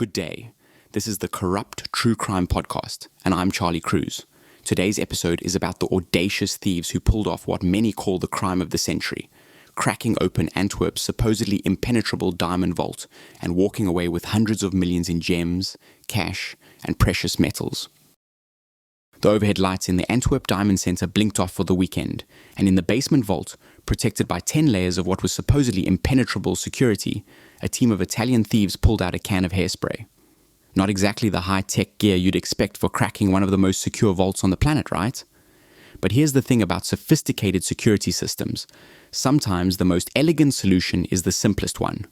Good day. This is the Corrupt True Crime Podcast, and I'm Charlie Cruz. Today's episode is about the audacious thieves who pulled off what many call the crime of the century, cracking open Antwerp's supposedly impenetrable diamond vault and walking away with hundreds of millions in gems, cash, and precious metals. The overhead lights in the Antwerp Diamond Center blinked off for the weekend, and in the basement vault, protected by 10 layers of what was supposedly impenetrable security, a team of Italian thieves pulled out a can of hairspray. Not exactly the high-tech gear you'd expect for cracking one of the most secure vaults on the planet, right? But here's the thing about sophisticated security systems. Sometimes the most elegant solution is the simplest one.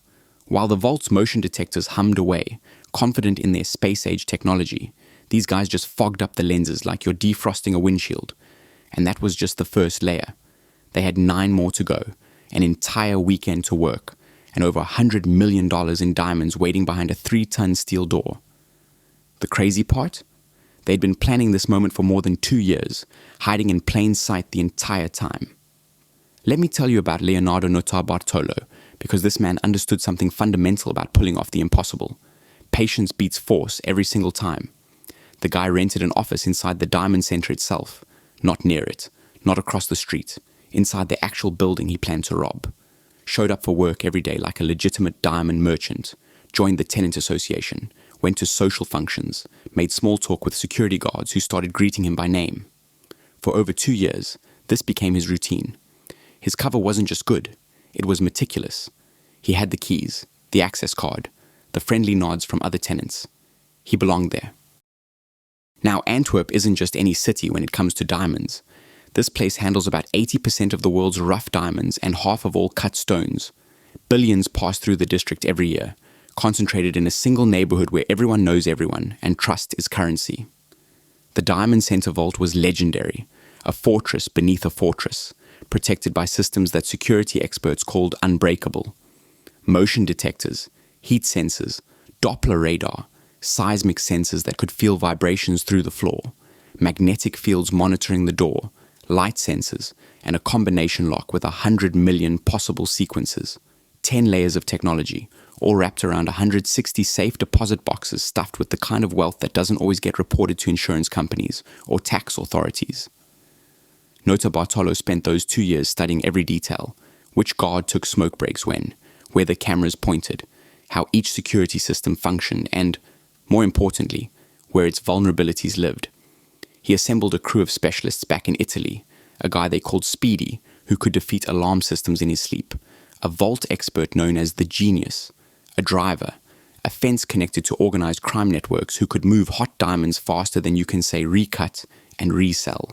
While the vault's motion detectors hummed away, confident in their space-age technology, these guys just fogged up the lenses like you're defrosting a windshield. And that was just the first layer. They had 9 more to go, an entire weekend to work, and over $100 million in diamonds waiting behind a 3-ton steel door. The crazy part? They'd been planning this moment for more than 2 years, hiding in plain sight the entire time. Let me tell you about Leonardo Notarbartolo, because this man understood something fundamental about pulling off the impossible. Patience beats force every single time. The guy rented an office inside the Diamond Center itself, not near it, not across the street, inside the actual building he planned to rob. Showed up for work every day like a legitimate diamond merchant, joined the tenant association, went to social functions, made small talk with security guards who started greeting him by name. For over 2 years, this became his routine. His cover wasn't just good, it was meticulous. He had the keys, the access card, the friendly nods from other tenants. He belonged there. Now, Antwerp isn't just any city when it comes to diamonds. This place handles about 80% of the world's rough diamonds and half of all cut stones. Billions pass through the district every year, concentrated in a single neighborhood where everyone knows everyone and trust is currency. The Diamond Center Vault was legendary, a fortress beneath a fortress, protected by systems that security experts called unbreakable. Motion detectors, heat sensors, Doppler radar, seismic sensors that could feel vibrations through the floor, magnetic fields monitoring the door, light sensors, and a combination lock with 100 million possible sequences. 10 layers of technology, all wrapped around 160 safe deposit boxes stuffed with the kind of wealth that doesn't always get reported to insurance companies or tax authorities. Notarbartolo spent those 2 years studying every detail, which guard took smoke breaks when, where the cameras pointed, how each security system functioned, and, more importantly, where its vulnerabilities lived. He assembled a crew of specialists back in Italy, a guy they called Speedy, who could defeat alarm systems in his sleep, a vault expert known as the Genius, a driver, a fence connected to organized crime networks who could move hot diamonds faster than you can say recut and resell.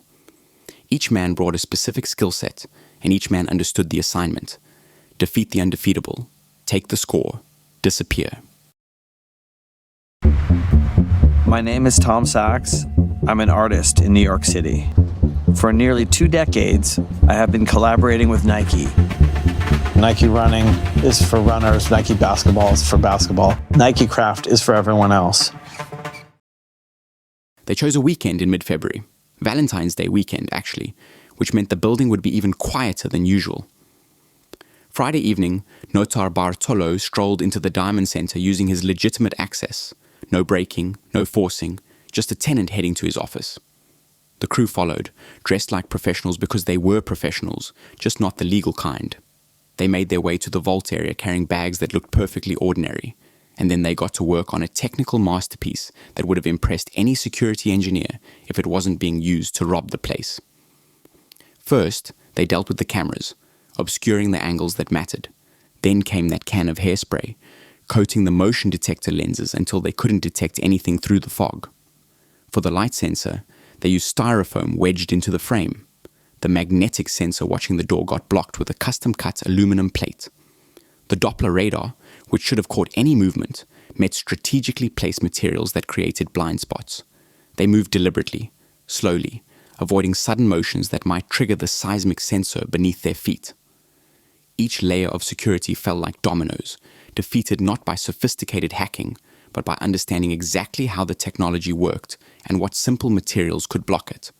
Each man brought a specific skill set, and each man understood the assignment. Defeat the undefeatable, take the score, disappear. My name is Tom Sachs. I'm an artist in New York City. For nearly 2 decades, I have been collaborating with Nike. Nike running is for runners, Nike basketball is for basketball. Nike craft is for everyone else. They chose a weekend in mid-February, Valentine's Day weekend actually, which meant the building would be even quieter than usual. Friday evening, Notarbartolo strolled into the Diamond Center using his legitimate access. No breaking, no forcing, just a tenant heading to his office. The crew followed, dressed like professionals because they were professionals, just not the legal kind. They made their way to the vault area carrying bags that looked perfectly ordinary, and then they got to work on a technical masterpiece that would have impressed any security engineer if it wasn't being used to rob the place. First, they dealt with the cameras, obscuring the angles that mattered. Then came that can of hairspray, coating the motion detector lenses until they couldn't detect anything through the fog. For the light sensor, they used styrofoam wedged into the frame. The magnetic sensor watching the door got blocked with a custom-cut aluminum plate. The Doppler radar, which should have caught any movement, met strategically placed materials that created blind spots. They moved deliberately, slowly, avoiding sudden motions that might trigger the seismic sensor beneath their feet. Each layer of security fell like dominoes, defeated not by sophisticated hacking, but by understanding exactly how the technology worked and what simple materials could block it.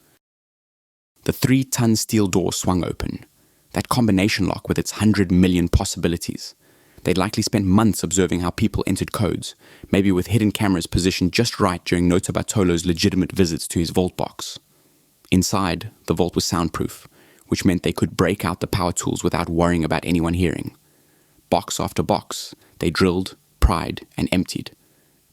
The 3-ton steel door swung open, that combination lock with its 100 million possibilities. They'd likely spent months observing how people entered codes, maybe with hidden cameras positioned just right during Nota Bartolo's legitimate visits to his vault box. Inside, the vault was soundproof, which meant they could break out the power tools without worrying about anyone hearing. Box after box, they drilled, pried, and emptied.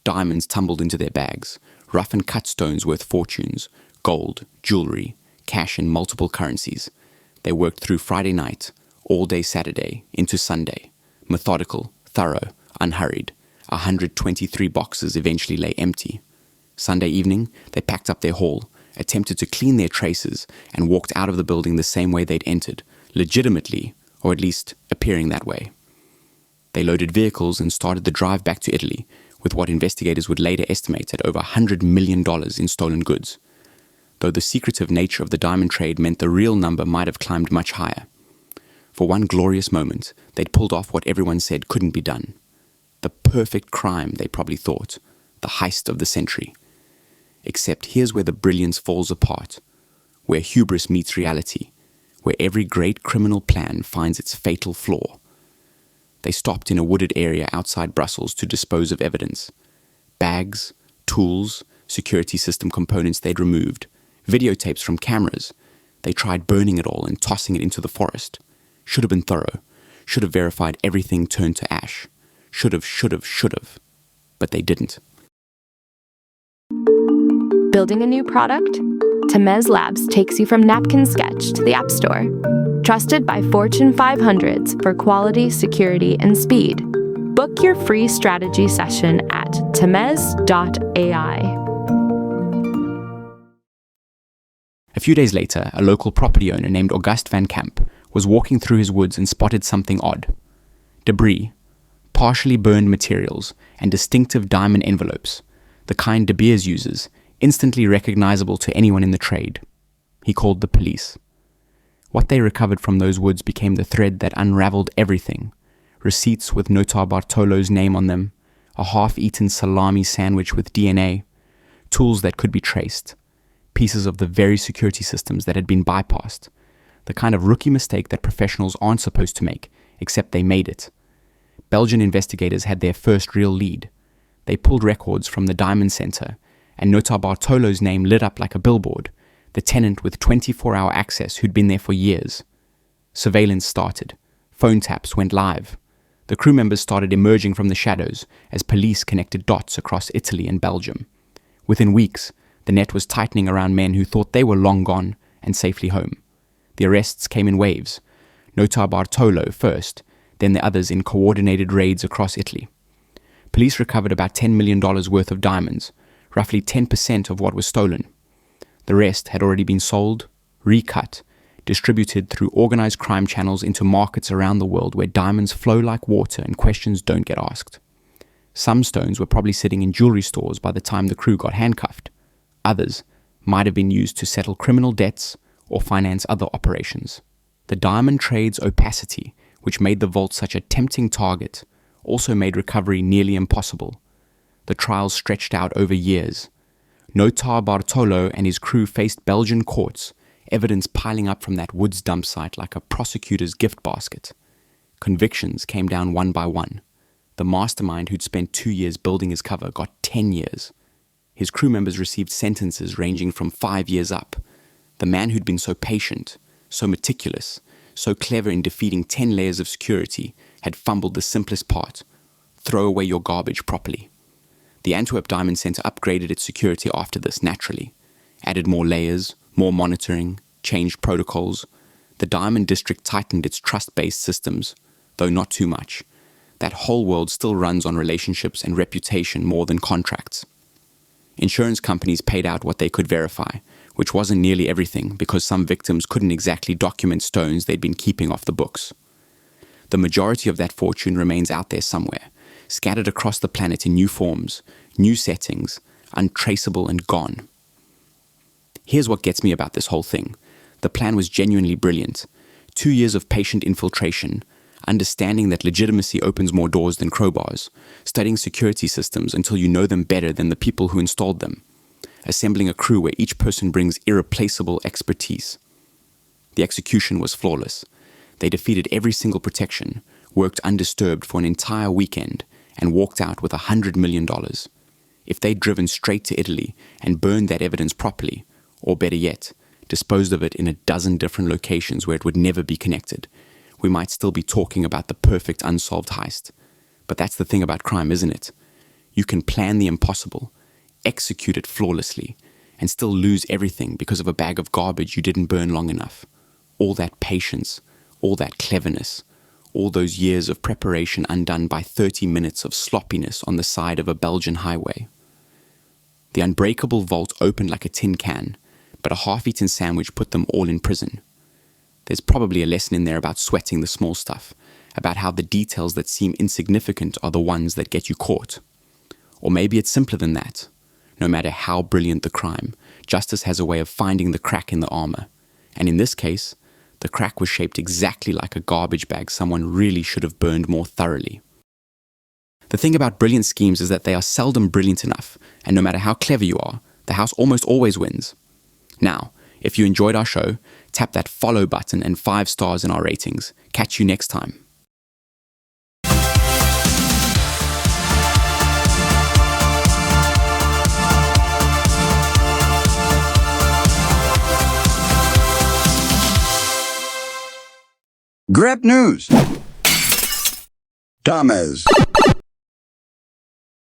Diamonds tumbled into their bags, rough and cut stones worth fortunes, gold, jewelry, cash in multiple currencies. They worked through Friday night, all day Saturday, into Sunday. Methodical, thorough, unhurried. 123 boxes eventually lay empty. Sunday evening, they packed up their haul, attempted to clean their traces, and walked out of the building the same way they'd entered, legitimately, or at least appearing that way. They loaded vehicles and started the drive back to Italy, with what investigators would later estimate at over $100 million in stolen goods, though the secretive nature of the diamond trade meant the real number might have climbed much higher. For one glorious moment, they'd pulled off what everyone said couldn't be done. The perfect crime, they probably thought, the heist of the century. Except here's where the brilliance falls apart, where hubris meets reality, where every great criminal plan finds its fatal flaw. They stopped in a wooded area outside Brussels to dispose of evidence. Bags, tools, security system components they'd removed, videotapes from cameras. They tried burning it all and tossing it into the forest. Should have been thorough. Should have verified everything turned to ash. Should have. But they didn't. Building a new product? Temez Labs takes you from napkin sketch to the App Store. Trusted by Fortune 500s for quality, security, and speed. Book your free strategy session at temez.ai. A few days later, a local property owner named August van Camp was walking through his woods and spotted something odd. Debris, partially burned materials, and distinctive diamond envelopes, the kind De Beers uses, instantly recognizable to anyone in the trade. He called the police. What they recovered from those woods became the thread that unraveled everything. Receipts with Nota Bartolo's name on them, a half-eaten salami sandwich with DNA, tools that could be traced, pieces of the very security systems that had been bypassed, the kind of rookie mistake that professionals aren't supposed to make, except they made it. Belgian investigators had their first real lead. They pulled records from the Diamond Center, and Nota Bartolo's name lit up like a billboard, the tenant with 24-hour access who'd been there for years. Surveillance started. Phone taps went live. The crew members started emerging from the shadows as police connected dots across Italy and Belgium. Within weeks, the net was tightening around men who thought they were long gone and safely home. The arrests came in waves. Nota Bartolo first, then the others in coordinated raids across Italy. Police recovered about $10 million worth of diamonds, roughly 10% of what was stolen. The rest had already been sold, recut, distributed through organized crime channels into markets around the world where diamonds flow like water and questions don't get asked. Some stones were probably sitting in jewelry stores by the time the crew got handcuffed. Others might have been used to settle criminal debts or finance other operations. The diamond trade's opacity, which made the vault such a tempting target, also made recovery nearly impossible. The trials stretched out over years. Nota Bartolo and his crew faced Belgian courts, evidence piling up from that woods dump site like a prosecutor's gift basket. Convictions came down one by one. The mastermind who'd spent 2 years building his cover got 10 years. His crew members received sentences ranging from 5 years up. The man who'd been so patient, so meticulous, so clever in defeating 10 layers of security had fumbled the simplest part: throw away your garbage properly. The Antwerp Diamond Center upgraded its security after this naturally, added more layers, more monitoring, changed protocols. The Diamond District tightened its trust-based systems, though not too much. That whole world still runs on relationships and reputation more than contracts. Insurance companies paid out what they could verify, which wasn't nearly everything because some victims couldn't exactly document stones they'd been keeping off the books. The majority of that fortune remains out there somewhere, scattered across the planet in new forms, new settings, untraceable and gone. Here's what gets me about this whole thing. The plan was genuinely brilliant. 2 years of patient infiltration, understanding that legitimacy opens more doors than crowbars, studying security systems until you know them better than the people who installed them, assembling a crew where each person brings irreplaceable expertise. The execution was flawless. They defeated every single protection, worked undisturbed for an entire weekend, and walked out with $100 million. If they'd driven straight to Italy and burned that evidence properly, or better yet, disposed of it in a dozen different locations where it would never be connected, we might still be talking about the perfect unsolved heist. But that's the thing about crime, isn't it? You can plan the impossible, execute it flawlessly, and still lose everything because of a bag of garbage you didn't burn long enough. All that patience, all that cleverness, all those years of preparation undone by 30 minutes of sloppiness on the side of a Belgian highway. The unbreakable vault opened like a tin can, but a half-eaten sandwich put them all in prison. There's probably a lesson in there about sweating the small stuff, about how the details that seem insignificant are the ones that get you caught. Or maybe it's simpler than that. No matter how brilliant the crime, justice has a way of finding the crack in the armor. And in this case, the crack was shaped exactly like a garbage bag someone really should have burned more thoroughly. The thing about brilliant schemes is that they are seldom brilliant enough, and no matter how clever you are, the house almost always wins. Now, if you enjoyed our show, tap that follow button and 5 stars in our ratings. Catch you next time. Grab news. Thomas.